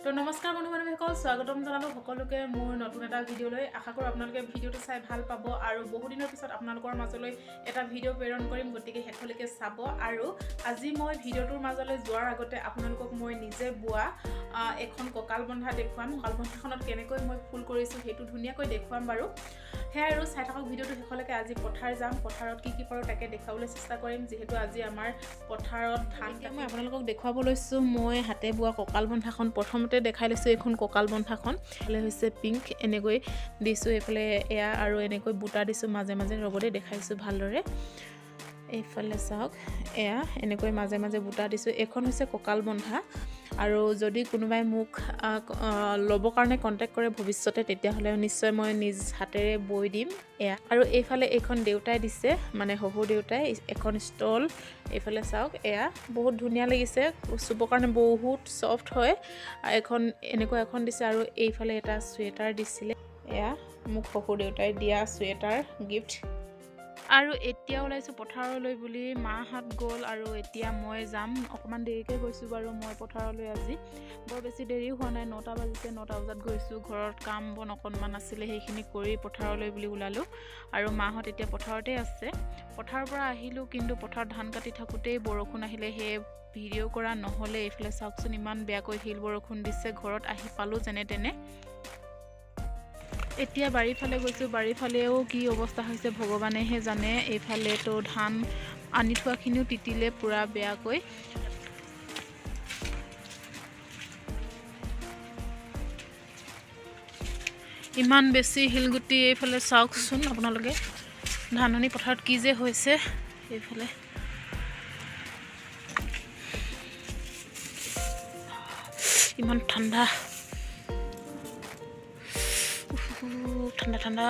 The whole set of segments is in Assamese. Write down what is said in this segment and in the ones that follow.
তো নমস্কাৰ বন্ধু-বান্ধৱীসকল, স্বাগতম জনালোঁ সকলোকে মোৰ নতুন এটা ভিডিঅ'লৈ। আশা কৰোঁ আপোনালোকে ভিডিঅ'টো চাই ভাল পাব আৰু বহু দিনৰ পিছত আপোনালোকৰ মাজলৈ এটা ভিডিঅ' প্ৰেৰণ কৰিম, গতিকে শেষলৈকে চাব। আৰু আজি মই ভিডিঅ'টোৰ মাজলৈ যোৱাৰ আগতে আপোনালোকক মই নিজে বোৱা এখন কঁকাল বন্ধা দেখুৱাম। কঁকাল বন্ধাখনত কেনেকৈ মই ফুল কৰিছোঁ সেইটো ধুনীয়াকৈ দেখুৱাম বাৰু। সেয়াই আৰু চাই থাকক ভিডিঅ'টো শেষলৈকে। আজি পথাৰ যাম, পথাৰত কি কৰোঁ তাকে দেখুৱাবলৈ চেষ্টা কৰিম, যিহেতু আজি আমাৰ পথাৰত ধান মই আপোনালোকক দেখুৱাব লৈছোঁ। মই হাতে বোৱা কঁকাল বন্ধাখন প্ৰথমতে দেখাই লৈছোঁ। এইখন কঁকাল বন্ধাখন এইফালে হৈছে পিংক, এনেকৈ দিছোঁ, এইফালে এয়া আৰু এনেকৈ বুটা দিছোঁ মাজে মাজে, ৰবতে দেখাইছোঁ ভালদৰে। এইফালে চাওক, এয়া এনেকৈ মাজে মাজে বুটা দিছোঁ। এইখন হৈছে কঁকাল বন্ধা। আৰু যদি কোনোবাই মোক ল'বৰ কাৰণে কণ্টেক্ট কৰে ভৱিষ্যতে, তেতিয়াহ'লে নিশ্চয় মই নিজ হাতেৰে বৈ দিম এয়া। আৰু এইফালে এইখন দেউতাই দিছে, মানে শহুৰ দেউতাই এখন ষ্টল। এইফালে চাওক, এয়া বহুত ধুনীয়া লাগিছে, চুবৰ কাৰণে বহুত ছফ্ট হয়। এখন এনেকুৱা এখন দিছে আৰু এইফালে এটা চুৱেটাৰ দিছিলে, এয়া মোক শহুৰ দেউতাই দিয়া চুৱেটাৰ গিফ্ট। আৰু এতিয়া ওলাইছোঁ পথাৰলৈ বুলি। মাহঁত গ'ল আৰু এতিয়া মই যাম। অকণমান দেৰিকৈ গৈছোঁ বাৰু মই পথাৰলৈ আজি, বৰ বেছি দেৰি হোৱা নাই, 9টা বাজিছে। 9টা বজাত গৈছোঁ। ঘৰত কাম বন অকণমান আছিলে, সেইখিনি কৰি পথাৰলৈ বুলি ওলালোঁ। আৰু মাহঁত এতিয়া পথাৰতে আছে। পথাৰৰ পৰা আহিলোঁ, কিন্তু পথাৰত ধান কাটি থাকোঁতেই বৰষুণ আহিলে, সেয়ে ভিডিঅ' কৰা নহ'লে। এইফালে চাওকচোন, ইমান বেয়াকৈ শিল বৰষুণ দিছে। ঘৰত আহি পালোঁ যেনে তেনে। এতিয়া বাৰীফালে গৈছোঁ। বাৰীফালেও কি অৱস্থা হৈছে ভগৱানেহে জানে। এইফালেতো ধান আনি থোৱাখিনিও তিতিলে পূৰা বেয়াকৈ। ইমান বেছি শিলগুটি। এইফালে চাওকচোন আপোনালোকে, ধাননি পথাৰত কি যে হৈছে। এইফালে ইমান ঠাণ্ডা, ঠাণ্ডা ঠাণ্ডা।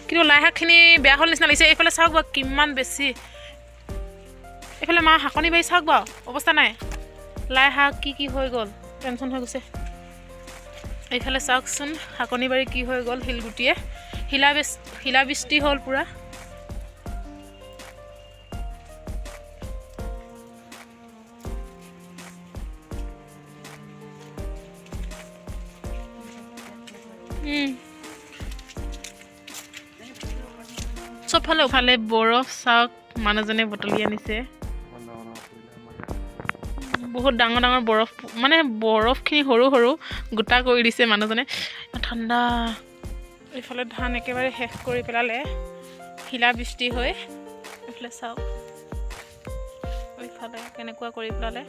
কিন্তু লাই শাকখিনি বেয়া হ'ল নিচিনা লাগিছে। এইফালে চাওক বাৰু কিমান বেছি। এইফালে মা শাকনি বাৰী চাওক বাৰু, অৱস্থা নাই। লাই শাক কি হৈ গ'ল, টেনশ্যন হৈ গৈছে। এইফালে চাওকচোন, শাকনি বাৰী কি হৈ গ'ল, শিলগুটিয়ে শিলাবৃষ্টি হ'ল পূৰা। চবফালে বৰফ চাওক, মানুহজনে বটলি আনিছে। বহুত ডাঙৰ ডাঙৰ বৰফ, মানে বৰফখিনি সৰু সৰু গোটা কৰি দিছে মানুহজনে। ঠাণ্ডা। এইফালে ধান একেবাৰে শেষ কৰি পেলালে শিলাবৃষ্টি হৈ। এইফালে চাওক, এইফালে কেনেকুৱা কৰি পেলালে,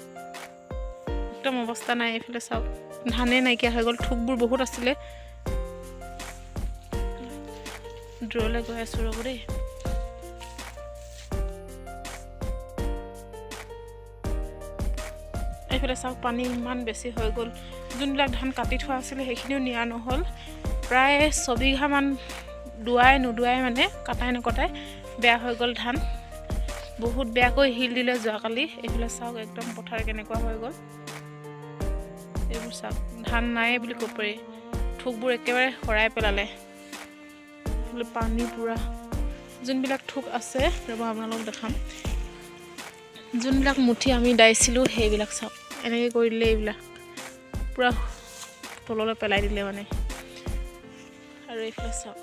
একদম অৱস্থা নাই। এইফালে চাওক, ধানেই নাইকিয়া হৈ গ'ল। থোকবোৰ বহুত আছিলে। দূৰলৈ গৈ আছোঁ ৰ'ব দেই। এইফালে চাওক, পানী ইমান বেছি হৈ গ'ল। যোনবিলাক ধান কাটি থোৱা আছিলে সেইখিনিও নিয়া নহ'ল। প্ৰায় 6 বিঘামান নোদোৱাই মানে কাটাই নকটাই বেয়া হৈ গ'ল ধান। বহুত বেয়াকৈ শিল দিলে যোৱাকালি। এইফালে চাওক, একদম পথাৰ কেনেকুৱা হৈ গ'ল। এইবোৰ চাওক, ধান নাই বুলি ক'ব পাৰি। থোকবোৰ একেবাৰে সৰাই পেলালে। পানী পূৰা। যোনবিলাক থোক আছে, ৰ'ব আপোনালোকক দেখাম। যোনবিলাক মুঠি আমি দাইছিলোঁ সেইবিলাক চাওক, এনেকৈ কৰি দিলে। এইবিলাক পূৰা তললৈ পেলাই দিলে মানে। আৰু এইফালে চাওক,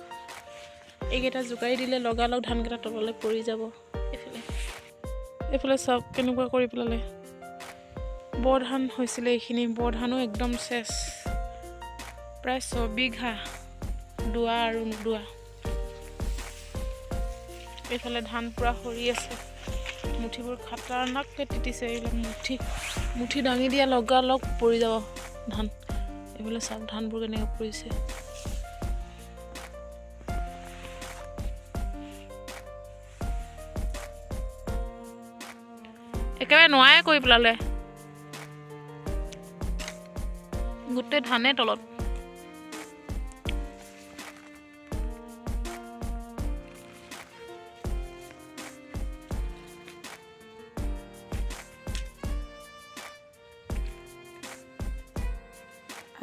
এইকেইটা জোকাৰি দিলে লগালগ ধানকেইটা তললৈ পৰি যাব। এইফালে চাওক কেনেকুৱা কৰি পেলালে। বৰ ধান হৈছিলে এইখিনি, বৰ ধানো একদম চেচ। প্ৰায় 6 বিঘা দোৱা আৰু নোদোৱা। এইফালে ধান পূৰা সৰি আছে। মুঠিবোৰ খাটাৰনাককৈ তিতিছে। এইবিলাক মুঠি দাঙি দিয়া লগালগ পৰি যাব ধান। এইফালে চাওক, ধানবোৰ কেনেকৈ পৰিছে। একেবাৰে নোৱাৰে কৰি পেলালে, গোটেই ধানে তলত।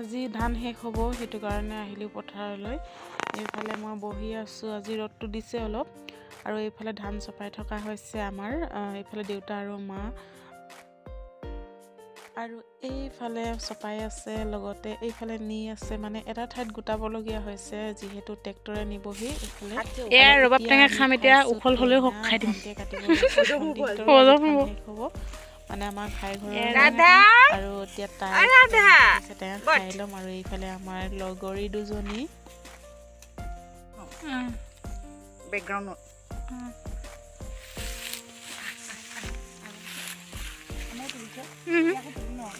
আজি ধান শেষ হ'ব, সেইটো কাৰণে আহিলোঁ পথাৰলৈ। এইফালে মই বহি আছোঁ। আজি ৰ'দটো দিছে অলপ, আৰু এইফালে ধান চপাই থকা হৈছে আমাৰ এইফালে দেউতা আৰু মা আৰু এইফালে চপাই আছে লগতে এইফালে নি আছে মানে এটা ঠাইত গোটাবলগীয়া হৈছে যিহেতু ট্ৰেক্টৰে নিবহি এইফালে এয়া ৰবাব টেঙা খাম এতিয়া উখল হ'লেও হক খাই দিম হ'ব মানে আমাৰ খাই ঘৰৰ আৰু এতিয়া টেঙা খাই ল'ম আৰু এইফালে আমাৰ লগৰী দুজনী বেকগ্ৰাউণ্ডত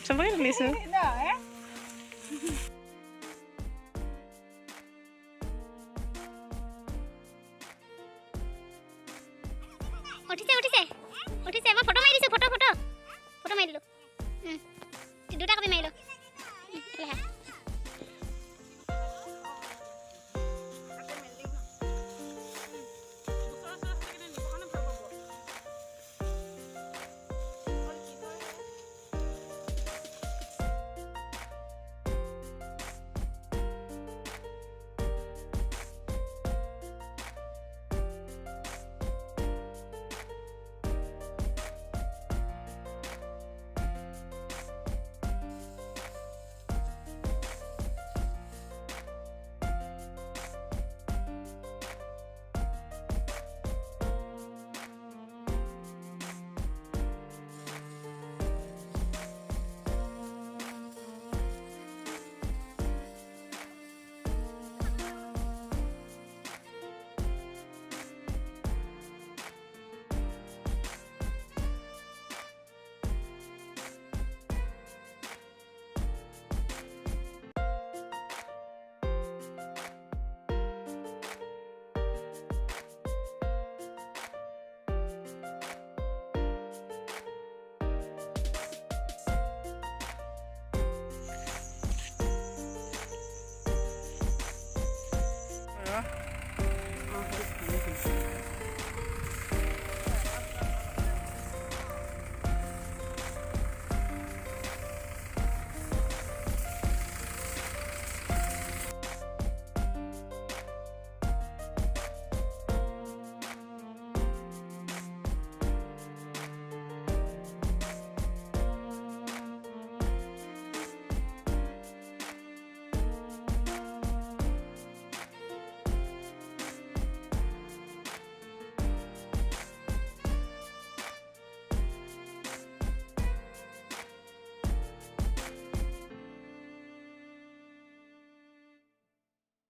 চবকে তুলিছো উঠিছে উঠিছে উঠিছে মই ফটো মাৰি দিছো ফটো মাৰি দিলো দুটা কপি মাৰিলো